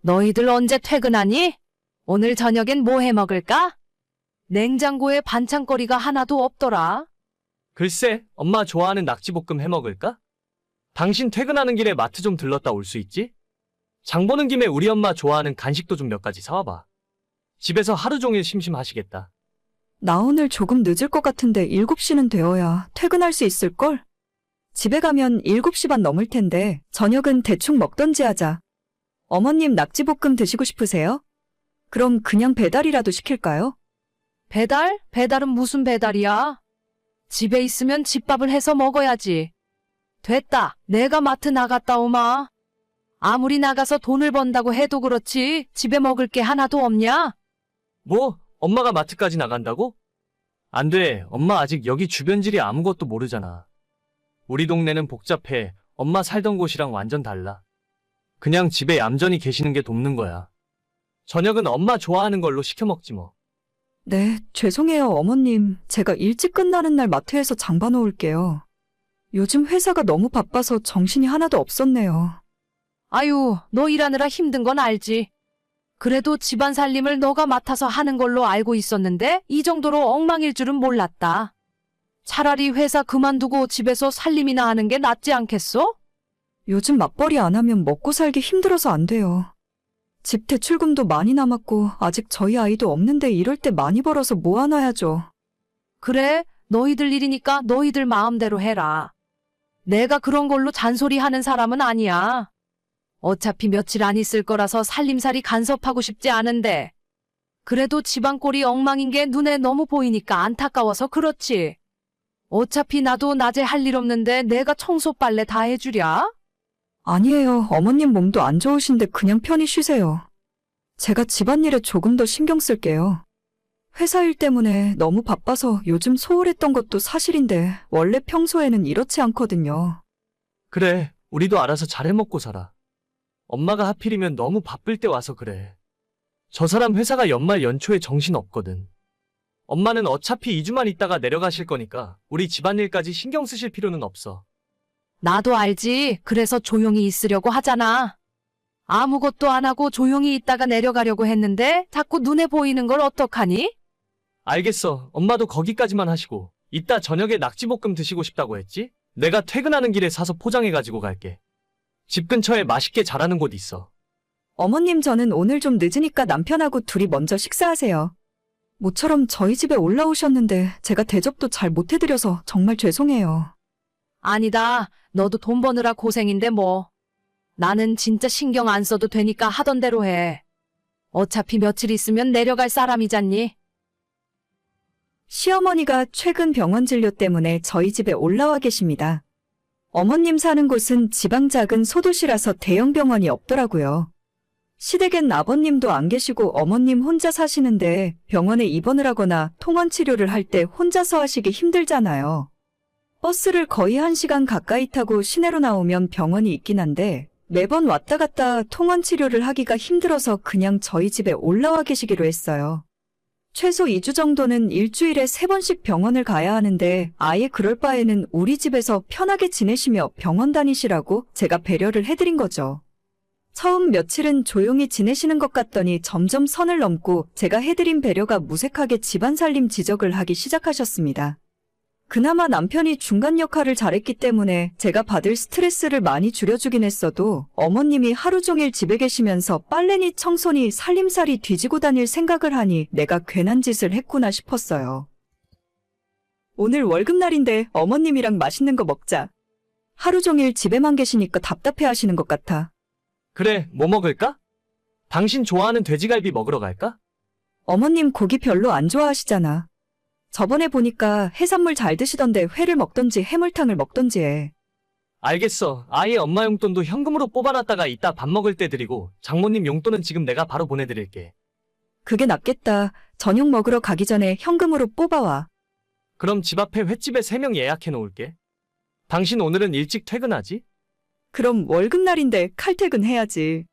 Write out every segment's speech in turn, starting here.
너희들 언제 퇴근하니? 오늘 저녁엔 뭐 해 먹을까? 냉장고에 반찬거리가 하나도 없더라. 글쎄, 엄마 좋아하는 낙지볶음 해 먹을까? 당신 퇴근하는 길에 마트 좀 들렀다 올 수 있지? 장 보는 김에 우리 엄마 좋아하는 간식도 좀 몇 가지 사와봐. 집에서 하루 종일 심심하시겠다. 나 오늘 조금 늦을 것 같은데 7시는 되어야 퇴근할 수 있을걸? 집에 가면 7시 반 넘을 텐데 저녁은 대충 먹던지 하자. 어머님 낙지볶음 드시고 싶으세요? 그럼 그냥 배달이라도 시킬까요? 배달? 배달은 무슨 배달이야? 집에 있으면 집밥을 해서 먹어야지. 됐다. 내가 마트 나갔다 오마. 아무리 나가서 돈을 번다고 해도 그렇지 집에 먹을 게 하나도 없냐? 뭐? 엄마가 마트까지 나간다고? 안 돼. 엄마 아직 여기 주변지리 아무것도 모르잖아. 우리 동네는 복잡해. 엄마 살던 곳이랑 완전 달라. 그냥 집에 얌전히 계시는 게 돕는 거야. 저녁은 엄마 좋아하는 걸로 시켜 먹지 뭐. 네, 죄송해요, 어머님. 제가 일찍 끝나는 날 마트에서 장 봐놓을게요. 요즘 회사가 너무 바빠서 정신이 하나도 없었네요. 아유, 너 일하느라 힘든 건 알지. 그래도 집안 살림을 너가 맡아서 하는 걸로 알고 있었는데 이 정도로 엉망일 줄은 몰랐다. 차라리 회사 그만두고 집에서 살림이나 하는 게 낫지 않겠어? 요즘 맞벌이 안 하면 먹고 살기 힘들어서 안 돼요. 집 대출금도 많이 남았고 아직 저희 아이도 없는데 이럴 때 많이 벌어서 모아놔야죠. 그래, 너희들 일이니까 너희들 마음대로 해라. 내가 그런 걸로 잔소리하는 사람은 아니야. 어차피 며칠 안 있을 거라서 살림살이 간섭하고 싶지 않은데. 그래도 집안 꼴이 엉망인 게 눈에 너무 보이니까 안타까워서 그렇지. 어차피 나도 낮에 할 일 없는데 내가 청소 빨래 다 해주랴? 아니에요. 어머님 몸도 안 좋으신데 그냥 편히 쉬세요. 제가 집안일에 조금 더 신경 쓸게요. 회사 일 때문에 너무 바빠서 요즘 소홀했던 것도 사실인데 원래 평소에는 이렇지 않거든요. 그래, 우리도 알아서 잘 해먹고 살아. 엄마가 하필이면 너무 바쁠 때 와서 그래. 저 사람 회사가 연말 연초에 정신 없거든. 엄마는 어차피 2주만 있다가 내려가실 거니까 우리 집안일까지 신경 쓰실 필요는 없어. 나도 알지. 그래서 조용히 있으려고 하잖아. 아무것도 안 하고 조용히 있다가 내려가려고 했는데 자꾸 눈에 보이는 걸 어떡하니? 알겠어. 엄마도 거기까지만 하시고. 이따 저녁에 낙지볶음 드시고 싶다고 했지? 내가 퇴근하는 길에 사서 포장해 가지고 갈게. 집 근처에 맛있게 잘하는 곳 있어. 어머님 저는 오늘 좀 늦으니까 남편하고 둘이 먼저 식사하세요. 모처럼 저희 집에 올라오셨는데 제가 대접도 잘 못해드려서 정말 죄송해요. 아니다. 너도 돈 버느라 고생인데 뭐. 나는 진짜 신경 안 써도 되니까 하던 대로 해. 어차피 며칠 있으면 내려갈 사람이잖니. 시어머니가 최근 병원 진료 때문에 저희 집에 올라와 계십니다. 어머님 사는 곳은 지방 작은 소도시라서 대형 병원이 없더라고요. 시댁엔 아버님도 안 계시고 어머님 혼자 사시는데 병원에 입원을 하거나 통원 치료를 할 때 혼자서 하시기 힘들잖아요. 버스를 거의 1시간 가까이 타고 시내로 나오면 병원이 있긴 한데 매번 왔다 갔다 통원 치료를 하기가 힘들어서 그냥 저희 집에 올라와 계시기로 했어요. 최소 2주 정도는 일주일에 3번씩 병원을 가야 하는데 아예 그럴 바에는 우리 집에서 편하게 지내시며 병원 다니시라고 제가 배려를 해드린 거죠. 처음 며칠은 조용히 지내시는 것 같더니 점점 선을 넘고 제가 해드린 배려가 무색하게 집안 살림 지적을 하기 시작하셨습니다. 그나마 남편이 중간 역할을 잘했기 때문에 제가 받을 스트레스를 많이 줄여주긴 했어도 어머님이 하루 종일 집에 계시면서 빨래니 청소니 살림살이 뒤지고 다닐 생각을 하니 내가 괜한 짓을 했구나 싶었어요. 오늘 월급날인데 어머님이랑 맛있는 거 먹자. 하루 종일 집에만 계시니까 답답해 하시는 것 같아. 그래, 뭐 먹을까? 당신 좋아하는 돼지갈비 먹으러 갈까? 어머님 고기 별로 안 좋아하시잖아. 저번에 보니까 해산물 잘 드시던데 회를 먹던지 해물탕을 먹던지 해. 알겠어. 아예 엄마 용돈도 현금으로 뽑아놨다가 이따 밥 먹을 때 드리고 장모님 용돈은 지금 내가 바로 보내드릴게. 그게 낫겠다. 저녁 먹으러 가기 전에 현금으로 뽑아와. 그럼 집 앞에 횟집에 3명 예약해 놓을게. 당신 오늘은 일찍 퇴근하지? 그럼 월급날인데 칼퇴근 해야지.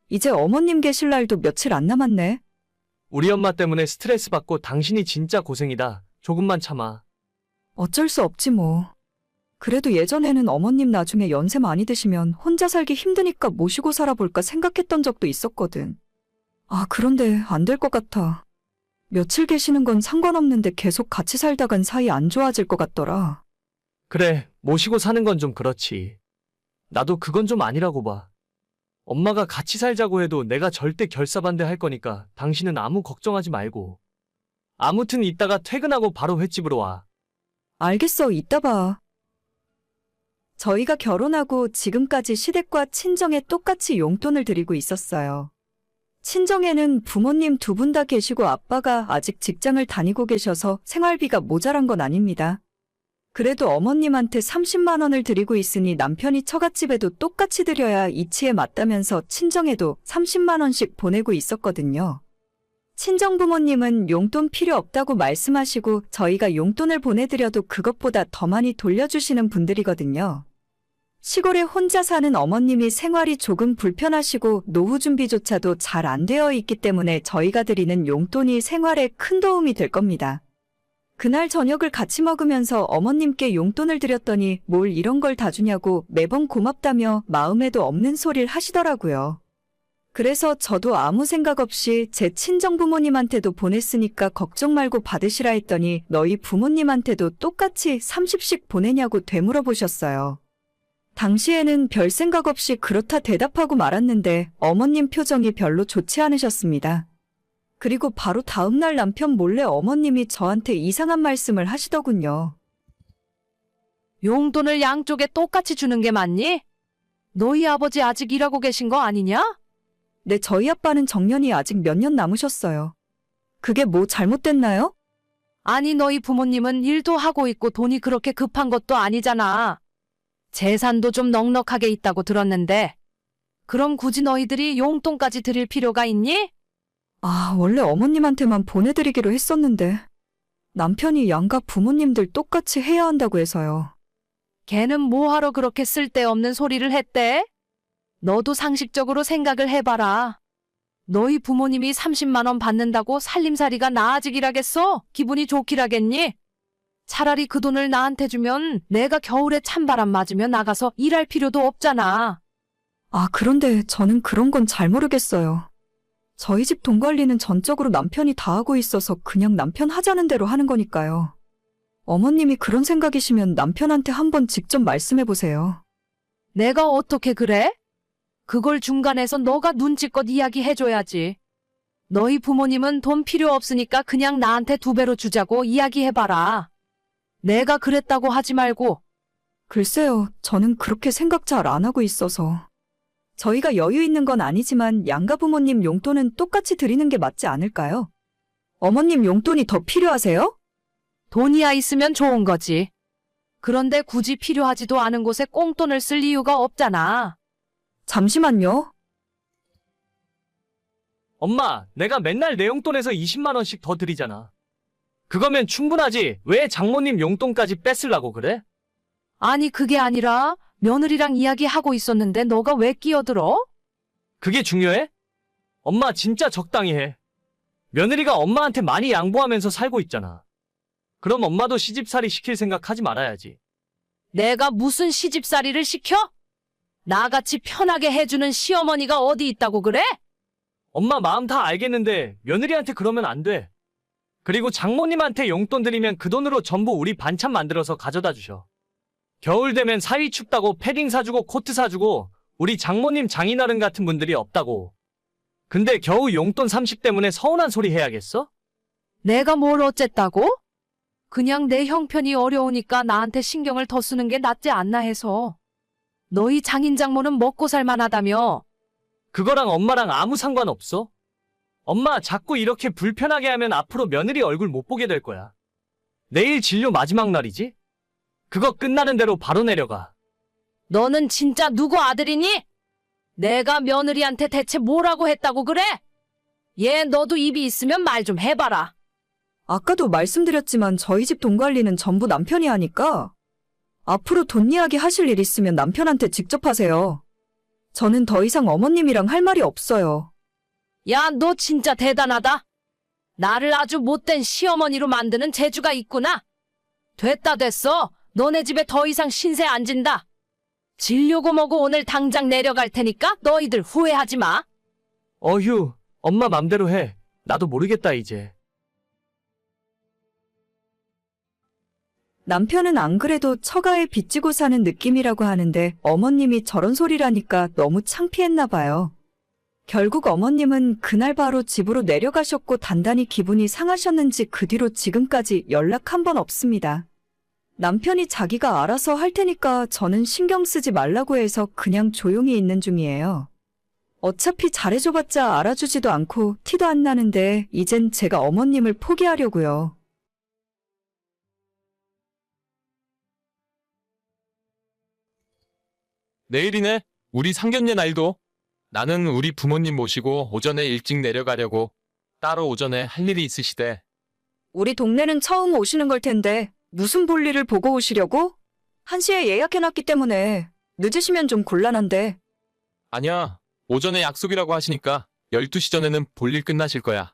이제 어머님 계실 날도 며칠 안 남았네. 우리 엄마 때문에 스트레스 받고 당신이 진짜 고생이다. 조금만 참아. 어쩔 수 없지 뭐. 그래도 예전에는 어머님 나중에 연세 많이 드시면 혼자 살기 힘드니까 모시고 살아볼까 생각했던 적도 있었거든. 아, 그런데 안 될 것 같아. 며칠 계시는 건 상관없는데 계속 같이 살다간 사이 안 좋아질 것 같더라. 그래, 모시고 사는 건 좀 그렇지. 나도 그건 좀 아니라고 봐. 엄마가 같이 살자고 해도 내가 절대 결사반대할 거니까 당신은 아무 걱정하지 말고. 아무튼 이따가 퇴근하고 바로 횟집으로 와. 알겠어, 이따 봐. 저희가 결혼하고 지금까지 시댁과 친정에 똑같이 용돈을 드리고 있었어요. 친정에는 부모님 두 분 다 계시고 아빠가 아직 직장을 다니고 계셔서 생활비가 모자란 건 아닙니다. 그래도 어머님한테 30만 원을 드리고 있으니 남편이 처갓집에도 똑같이 드려야 이치에 맞다면서 친정에도 30만 원씩 보내고 있었거든요. 친정 부모님은 용돈 필요 없다고 말씀하시고 저희가 용돈을 보내드려도 그것보다 더 많이 돌려주시는 분들이거든요. 시골에 혼자 사는 어머님이 생활이 조금 불편하시고 노후 준비조차도 잘 안 되어 있기 때문에 저희가 드리는 용돈이 생활에 큰 도움이 될 겁니다. 그날 저녁을 같이 먹으면서 어머님께 용돈을 드렸더니 뭘 이런 걸 다 주냐고 매번 고맙다며 마음에도 없는 소리를 하시더라고요. 그래서 저도 아무 생각 없이 제 친정 부모님한테도 보냈으니까 걱정 말고 받으시라 했더니 너희 부모님한테도 똑같이 30씩 보내냐고 되물어보셨어요. 당시에는 별 생각 없이 그렇다 대답하고 말았는데 어머님 표정이 별로 좋지 않으셨습니다. 그리고 바로 다음날 남편 몰래 어머님이 저한테 이상한 말씀을 하시더군요. 용돈을 양쪽에 똑같이 주는 게 맞니? 너희 아버지 아직 일하고 계신 거 아니냐? 네, 저희 아빠는 정년이 아직 몇 년 남으셨어요. 그게 뭐 잘못됐나요? 아니, 너희 부모님은 일도 하고 있고 돈이 그렇게 급한 것도 아니잖아. 재산도 좀 넉넉하게 있다고 들었는데. 그럼 굳이 너희들이 용돈까지 드릴 필요가 있니? 아, 원래 어머님한테만 보내드리기로 했었는데 남편이 양가 부모님들 똑같이 해야 한다고 해서요. 걔는 뭐하러 그렇게 쓸데없는 소리를 했대? 너도 상식적으로 생각을 해봐라. 너희 부모님이 30만 원 받는다고 살림살이가 나아지기라겠어? 기분이 좋기라겠니? 차라리 그 돈을 나한테 주면 내가 겨울에 찬바람 맞으며 나가서 일할 필요도 없잖아. 아, 그런데 저는 그런 건 잘 모르겠어요. 저희 집 돈 관리는 전적으로 남편이 다 하고 있어서 그냥 남편 하자는 대로 하는 거니까요. 어머님이 그런 생각이시면 남편한테 한번 직접 말씀해 보세요. 내가 어떻게 그래? 그걸 중간에서 너가 눈치껏 이야기해줘야지. 너희 부모님은 돈 필요 없으니까 그냥 나한테 2배로 주자고 이야기해봐라. 내가 그랬다고 하지 말고. 글쎄요, 저는 그렇게 생각 잘 안 하고 있어서. 저희가 여유 있는 건 아니지만 양가 부모님 용돈은 똑같이 드리는 게 맞지 않을까요? 어머님 용돈이 더 필요하세요? 돈이야 있으면 좋은 거지. 그런데 굳이 필요하지도 않은 곳에 꽁돈을 쓸 이유가 없잖아. 잠시만요. 엄마, 내가 맨날 내 용돈에서 20만 원씩 더 드리잖아. 그거면 충분하지. 왜 장모님 용돈까지 뺏으려고 그래? 아니, 그게 아니라 며느리랑 이야기하고 있었는데 너가 왜 끼어들어? 그게 중요해? 엄마 진짜 적당히 해. 며느리가 엄마한테 많이 양보하면서 살고 있잖아. 그럼 엄마도 시집살이 시킬 생각 하지 말아야지. 내가 무슨 시집살이를 시켜? 나같이 편하게 해주는 시어머니가 어디 있다고 그래? 엄마 마음 다 알겠는데 며느리한테 그러면 안 돼. 그리고 장모님한테 용돈 드리면 그 돈으로 전부 우리 반찬 만들어서 가져다 주셔. 겨울 되면 사위 춥다고 패딩 사주고 코트 사주고 우리 장모님 장인어른 같은 분들이 없다고. 근데 겨우 용돈 30 때문에 서운한 소리 해야겠어? 내가 뭘 어쨌다고? 그냥 내 형편이 어려우니까 나한테 신경을 더 쓰는 게 낫지 않나 해서. 너희 장인장모는 먹고 살만하다며. 그거랑 엄마랑 아무 상관없어. 엄마 자꾸 이렇게 불편하게 하면 앞으로 며느리 얼굴 못 보게 될 거야. 내일 진료 마지막 날이지? 그거 끝나는 대로 바로 내려가. 너는 진짜 누구 아들이니? 내가 며느리한테 대체 뭐라고 했다고 그래? 얘 너도 입이 있으면 말 좀 해봐라. 아까도 말씀드렸지만 저희 집 돈 관리는 전부 남편이 하니까 앞으로 돈 이야기 하실 일 있으면 남편한테 직접 하세요. 저는 더 이상 어머님이랑 할 말이 없어요. 야, 너 진짜 대단하다. 나를 아주 못된 시어머니로 만드는 재주가 있구나. 됐다 됐어. 너네 집에 더 이상 신세 안 진다. 질려고 뭐고 오늘 당장 내려갈 테니까 너희들 후회하지 마. 어휴, 엄마 맘대로 해. 나도 모르겠다, 이제. 남편은 안 그래도 처가에 빚지고 사는 느낌이라고 하는데 어머님이 저런 소리라니까 너무 창피했나 봐요. 결국 어머님은 그날 바로 집으로 내려가셨고 단단히 기분이 상하셨는지 그 뒤로 지금까지 연락 한 번 없습니다. 남편이 자기가 알아서 할 테니까 저는 신경 쓰지 말라고 해서 그냥 조용히 있는 중이에요. 어차피 잘해줘봤자 알아주지도 않고 티도 안 나는데 이젠 제가 어머님을 포기하려고요. 내일이네. 우리 상견례 날도. 나는 우리 부모님 모시고 오전에 일찍 내려가려고. 따로 오전에 할 일이 있으시대. 우리 동네는 처음 오시는 걸 텐데 무슨 볼일을 보고 오시려고? 1시에 예약해놨기 때문에 늦으시면 좀 곤란한데. 아니야. 오전에 약속이라고 하시니까 12시 전에는 볼일 끝나실 거야.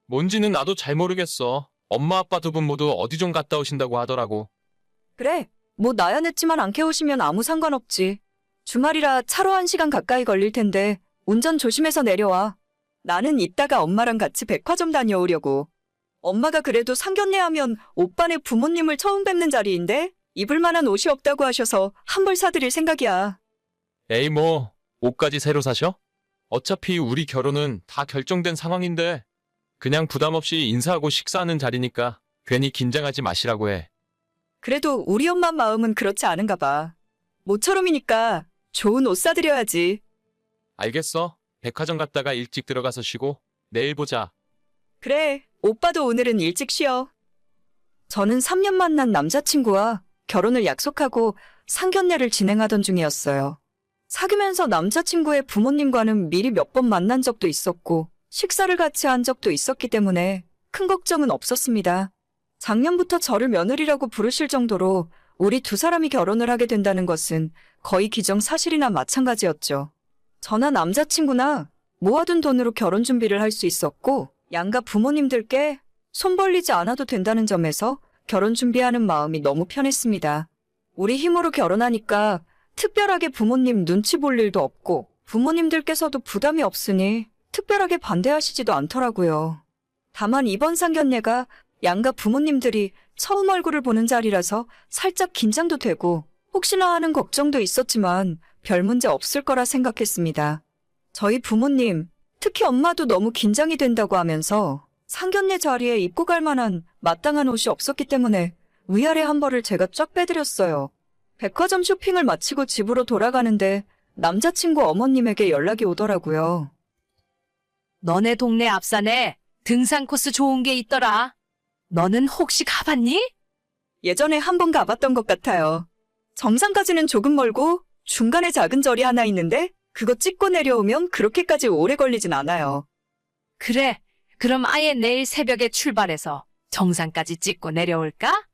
뭔지는 나도 잘 모르겠어. 엄마 아빠 두 분 모두 어디 좀 갔다 오신다고 하더라고. 그래, 뭐 나야 늦지만 않게 오시면 아무 상관없지. 주말이라 차로 1시간 가까이 걸릴 텐데 운전 조심해서 내려와. 나는 이따가 엄마랑 같이 백화점 다녀오려고. 엄마가 그래도 상견례하면 오빠네 부모님을 처음 뵙는 자리인데 입을 만한 옷이 없다고 하셔서 한 벌 사드릴 생각이야. 에이 뭐 옷까지 새로 사셔? 어차피 우리 결혼은 다 결정된 상황인데 그냥 부담 없이 인사하고 식사하는 자리니까 괜히 긴장하지 마시라고 해. 그래도 우리 엄마 마음은 그렇지 않은가 봐. 모처럼이니까 좋은 옷 사드려야지. 알겠어. 백화점 갔다가 일찍 들어가서 쉬고 내일 보자. 그래, 오빠도 오늘은 일찍 쉬어. 저는 3년 만난 남자친구와 결혼을 약속하고 상견례를 진행하던 중이었어요. 사귀면서 남자친구의 부모님과는 미리 몇 번 만난 적도 있었고 식사를 같이 한 적도 있었기 때문에 큰 걱정은 없었습니다. 작년부터 저를 며느리라고 부르실 정도로 우리 두 사람이 결혼을 하게 된다는 것은 거의 기정사실이나 마찬가지였죠. 저나 남자친구나 모아둔 돈으로 결혼 준비를 할 수 있었고 양가 부모님들께 손 벌리지 않아도 된다는 점에서 결혼 준비하는 마음이 너무 편했습니다. 우리 힘으로 결혼하니까 특별하게 부모님 눈치 볼 일도 없고 부모님들께서도 부담이 없으니 특별하게 반대하시지도 않더라고요. 다만 이번 상견례가 양가 부모님들이 처음 얼굴을 보는 자리라서 살짝 긴장도 되고 혹시나 하는 걱정도 있었지만 별 문제 없을 거라 생각했습니다. 저희 부모님, 특히 엄마도 너무 긴장이 된다고 하면서 상견례 자리에 입고 갈 만한 마땅한 옷이 없었기 때문에 위아래 한 벌을 제가 쫙 빼드렸어요. 백화점 쇼핑을 마치고 집으로 돌아가는데 남자친구 어머님에게 연락이 오더라고요. 너네 동네 앞산에 등산 코스 좋은 게 있더라. 너는 혹시 가봤니? 예전에 한 번 가봤던 것 같아요. 정상까지는 조금 멀고 중간에 작은 절이 하나 있는데 그거 찍고 내려오면 그렇게까지 오래 걸리진 않아요. 그래, 그럼 아예 내일 새벽에 출발해서 정상까지 찍고 내려올까?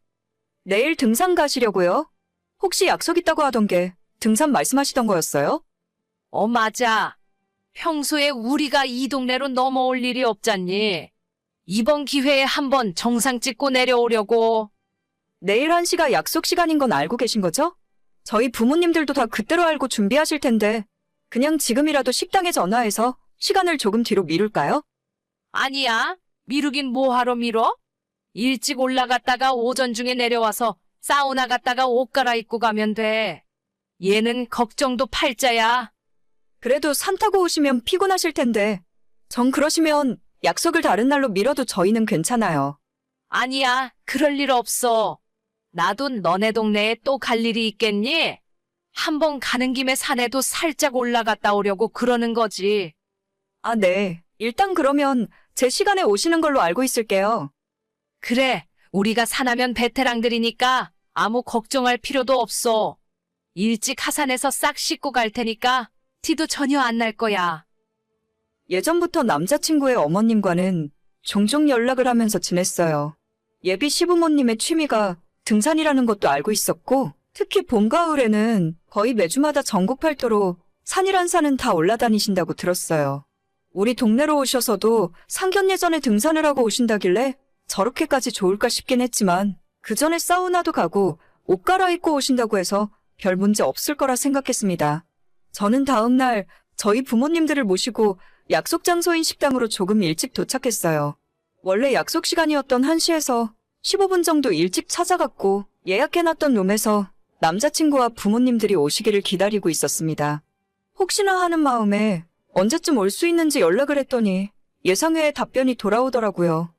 내일 등산 가시려고요? 혹시 약속 있다고 하던 게 등산 말씀하시던 거였어요? 맞아. 평소에 우리가 이 동네로 넘어올 일이 없잖니. 이번 기회에 한번 정상 찍고 내려오려고. 내일 1시가 약속 시간인 건 알고 계신 거죠? 저희 부모님들도 다 그때로 알고 준비하실 텐데 그냥 지금이라도 식당에 전화해서 시간을 조금 뒤로 미룰까요? 아니야. 미루긴 뭐하러 미뤄? 일찍 올라갔다가 오전 중에 내려와서 사우나 갔다가 옷 갈아입고 가면 돼. 얘는 걱정도 팔자야. 그래도 산 타고 오시면 피곤하실 텐데 전 그러시면 약속을 다른 날로 미뤄도 저희는 괜찮아요. 아니야. 그럴 일 없어. 나도 너네 동네에 또 갈 일이 있겠니? 한번 가는 김에 산에도 살짝 올라갔다 오려고 그러는 거지. 아, 네. 일단 그러면 제 시간에 오시는 걸로 알고 있을게요. 그래. 우리가 산하면 베테랑들이니까 아무 걱정할 필요도 없어. 일찍 하산해서 싹 씻고 갈 테니까 티도 전혀 안 날 거야. 예전부터 남자친구의 어머님과는 종종 연락을 하면서 지냈어요. 예비 시부모님의 취미가 등산이라는 것도 알고 있었고 특히 봄, 가을에는 거의 매주마다 전국 팔도로 산이란 산은 다 올라다니신다고 들었어요. 우리 동네로 오셔서도 상견례 전에 등산을 하고 오신다길래 저렇게까지 좋을까 싶긴 했지만 그 전에 사우나도 가고 옷 갈아입고 오신다고 해서 별 문제 없을 거라 생각했습니다. 저는 다음 날 저희 부모님들을 모시고 약속 장소인 식당으로 조금 일찍 도착했어요. 원래 약속 시간이었던 1시에서 15분 정도 일찍 찾아갔고 예약해놨던 룸에서 남자친구와 부모님들이 오시기를 기다리고 있었습니다. 혹시나 하는 마음에 언제쯤 올 수 있는지 연락을 했더니 예상외의 답변이 돌아오더라고요.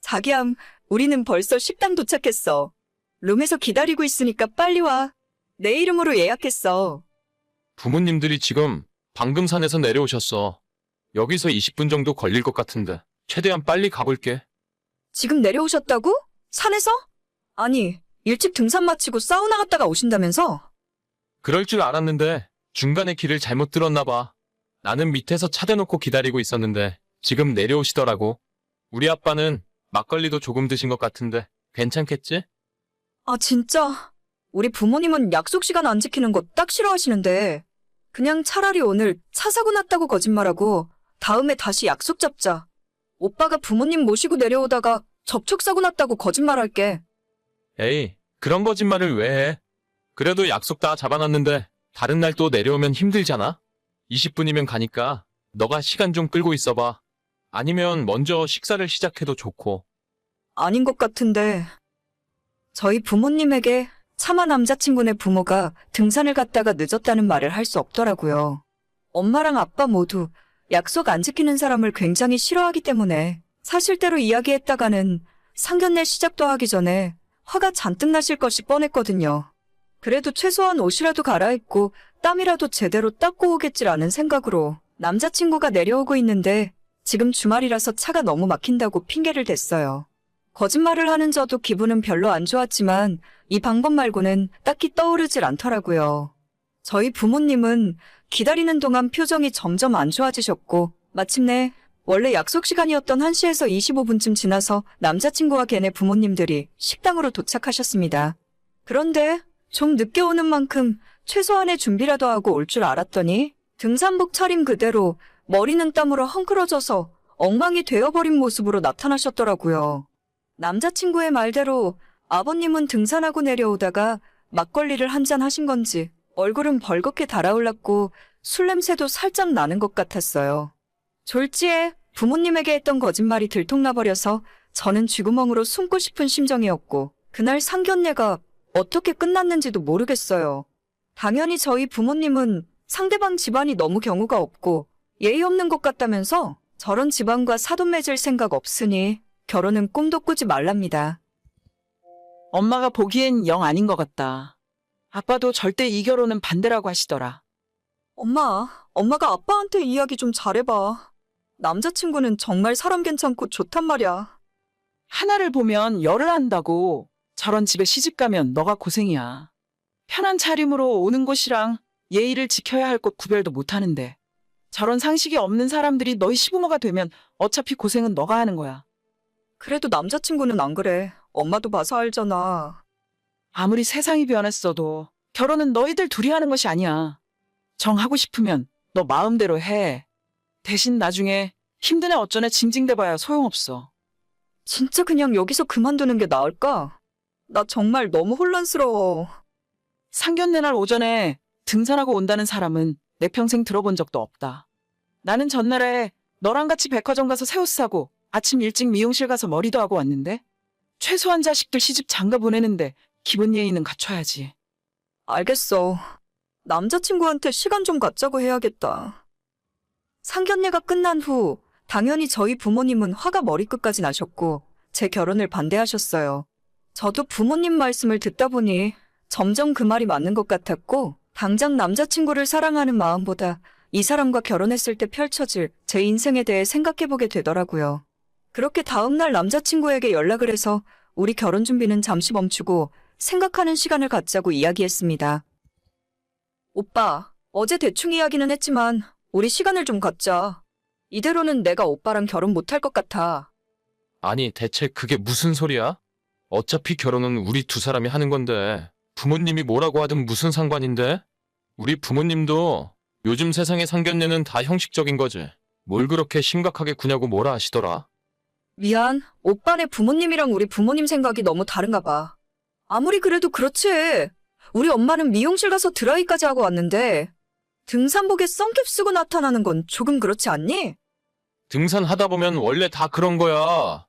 자기야, 우리는 벌써 식당 도착했어. 룸에서 기다리고 있으니까 빨리 와. 내 이름으로 예약했어. 부모님들이 지금 방금 산에서 내려오셨어. 여기서 20분 정도 걸릴 것 같은데 최대한 빨리 가볼게. 지금 내려오셨다고? 산에서? 아니, 일찍 등산 마치고 사우나 갔다가 오신다면서? 그럴 줄 알았는데 중간에 길을 잘못 들었나 봐. 나는 밑에서 차 대놓고 기다리고 있었는데 지금 내려오시더라고. 우리 아빠는 막걸리도 조금 드신 것 같은데 괜찮겠지? 아, 진짜. 우리 부모님은 약속 시간 안 지키는 거 딱 싫어하시는데 그냥 차라리 오늘 차 사고 났다고 거짓말하고 다음에 다시 약속 잡자. 오빠가 부모님 모시고 내려오다가 접촉사고 났다고 거짓말할게. 에이, 그런 거짓말을 왜 해? 그래도 약속 다 잡아놨는데 다른 날 또 내려오면 힘들잖아? 20분이면 가니까 너가 시간 좀 끌고 있어봐. 아니면 먼저 식사를 시작해도 좋고. 아닌 것 같은데. 저희 부모님에게 차마 남자친구네 부모가 등산을 갔다가 늦었다는 말을 할 수 없더라고요. 엄마랑 아빠 모두 약속 안 지키는 사람을 굉장히 싫어하기 때문에 사실대로 이야기했다가는 상견례 시작도 하기 전에 화가 잔뜩 나실 것이 뻔했거든요. 그래도 최소한 옷이라도 갈아입고 땀이라도 제대로 닦고 오겠지라는 생각으로 남자친구가 내려오고 있는데 지금 주말이라서 차가 너무 막힌다고 핑계를 댔어요. 거짓말을 하는 저도 기분은 별로 안 좋았지만 이 방법 말고는 딱히 떠오르질 않더라고요. 저희 부모님은 기다리는 동안 표정이 점점 안 좋아지셨고 마침내 원래 약속 시간이었던 1시에서 25분쯤 지나서 남자친구와 걔네 부모님들이 식당으로 도착하셨습니다. 그런데 좀 늦게 오는 만큼 최소한의 준비라도 하고 올 줄 알았더니 등산복 차림 그대로 머리는 땀으로 헝클어져서 엉망이 되어버린 모습으로 나타나셨더라고요. 남자친구의 말대로 아버님은 등산하고 내려오다가 막걸리를 한잔 하신 건지 얼굴은 벌겋게 달아올랐고 술 냄새도 살짝 나는 것 같았어요. 졸지에 부모님에게 했던 거짓말이 들통나버려서 저는 쥐구멍으로 숨고 싶은 심정이었고 그날 상견례가 어떻게 끝났는지도 모르겠어요. 당연히 저희 부모님은 상대방 집안이 너무 경우가 없고 예의 없는 것 같다면서 저런 집안과 사돈 맺을 생각 없으니 결혼은 꿈도 꾸지 말랍니다. 엄마가 보기엔 영 아닌 것 같다. 아빠도 절대 이 결혼은 반대라고 하시더라. 엄마가 아빠한테 이야기 좀 잘해봐. 남자친구는 정말 사람 괜찮고 좋단 말이야. 하나를 보면 열을 안다고. 저런 집에 시집 가면 너가 고생이야. 편한 차림으로 오는 곳이랑 예의를 지켜야 할 곳 구별도 못하는데 저런 상식이 없는 사람들이 너희 시부모가 되면 어차피 고생은 너가 하는 거야. 그래도 남자친구는 안 그래. 엄마도 봐서 알잖아. 아무리 세상이 변했어도 결혼은 너희들 둘이 하는 것이 아니야. 정하고 싶으면 너 마음대로 해. 대신 나중에 힘든 애 어쩌네 징징대봐야 소용없어. 진짜 그냥 여기서 그만두는 게 나을까? 나 정말 너무 혼란스러워. 상견례 날 오전에 등산하고 온다는 사람은 내 평생 들어본 적도 없다. 나는 전날에 너랑 같이 백화점 가서 새 옷 사고 아침 일찍 미용실 가서 머리도 하고 왔는데 최소한 자식들 시집 장가 보내는데 기본 예의는 갖춰야지. 알겠어. 남자친구한테 시간 좀 갖자고 해야겠다. 상견례가 끝난 후 당연히 저희 부모님은 화가 머리끝까지 나셨고 제 결혼을 반대하셨어요. 저도 부모님 말씀을 듣다 보니 점점 그 말이 맞는 것 같았고 당장 남자친구를 사랑하는 마음보다 이 사람과 결혼했을 때 펼쳐질 제 인생에 대해 생각해보게 되더라고요. 그렇게 다음날 남자친구에게 연락을 해서 우리 결혼 준비는 잠시 멈추고 생각하는 시간을 갖자고 이야기했습니다. 오빠, 어제 대충 이야기는 했지만 우리 시간을 좀 갖자. 이대로는 내가 오빠랑 결혼 못할 것 같아. 아니, 대체 그게 무슨 소리야? 어차피 결혼은 우리 두 사람이 하는 건데 부모님이 뭐라고 하든 무슨 상관인데? 우리 부모님도 요즘 세상의 상견례는 다 형식적인 거지. 뭘 그렇게 심각하게 구냐고 뭐라 하시더라. 미안, 오빠네 부모님이랑 우리 부모님 생각이 너무 다른가 봐. 아무리 그래도 그렇지. 우리 엄마는 미용실 가서 드라이까지 하고 왔는데 등산복에 선캡 쓰고 나타나는 건 조금 그렇지 않니? 등산하다 보면 원래 다 그런 거야.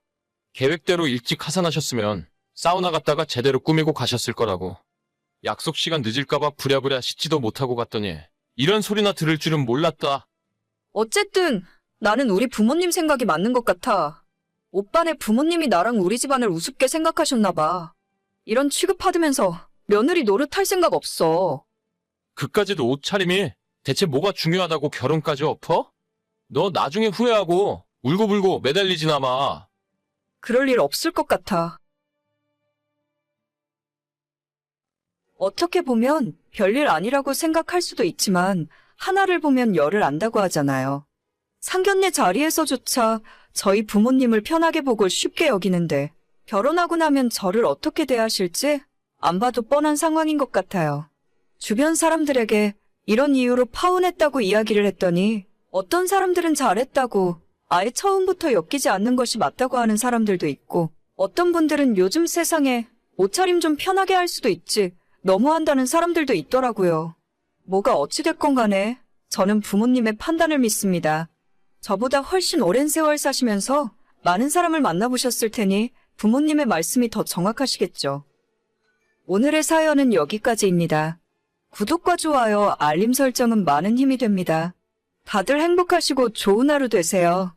계획대로 일찍 하산하셨으면 사우나 갔다가 제대로 꾸미고 가셨을 거라고. 약속 시간 늦을까봐 부랴부랴 씻지도 못하고 갔더니 이런 소리나 들을 줄은 몰랐다. 어쨌든 나는 우리 부모님 생각이 맞는 것 같아. 오빠네 부모님이 나랑 우리 집안을 우습게 생각하셨나 봐. 이런 취급받으면서 며느리 노릇할 생각 없어. 그까지도 옷차림이 대체 뭐가 중요하다고 결혼까지 엎어? 너 나중에 후회하고 울고불고 매달리지나 마. 그럴 일 없을 것 같아. 어떻게 보면 별일 아니라고 생각할 수도 있지만 하나를 보면 열을 안다고 하잖아요. 상견례 자리에서조차 저희 부모님을 편하게 보고 쉽게 여기는데 결혼하고 나면 저를 어떻게 대하실지 안 봐도 뻔한 상황인 것 같아요. 주변 사람들에게 이런 이유로 파혼했다고 이야기를 했더니 어떤 사람들은 잘했다고 아예 처음부터 엮이지 않는 것이 맞다고 하는 사람들도 있고 어떤 분들은 요즘 세상에 옷차림 좀 편하게 할 수도 있지 너무한다는 사람들도 있더라고요. 뭐가 어찌됐건 간에 저는 부모님의 판단을 믿습니다. 저보다 훨씬 오랜 세월 사시면서 많은 사람을 만나보셨을 테니 부모님의 말씀이 더 정확하시겠죠. 오늘의 사연은 여기까지입니다. 구독과 좋아요, 알림 설정은 많은 힘이 됩니다. 다들 행복하시고 좋은 하루 되세요.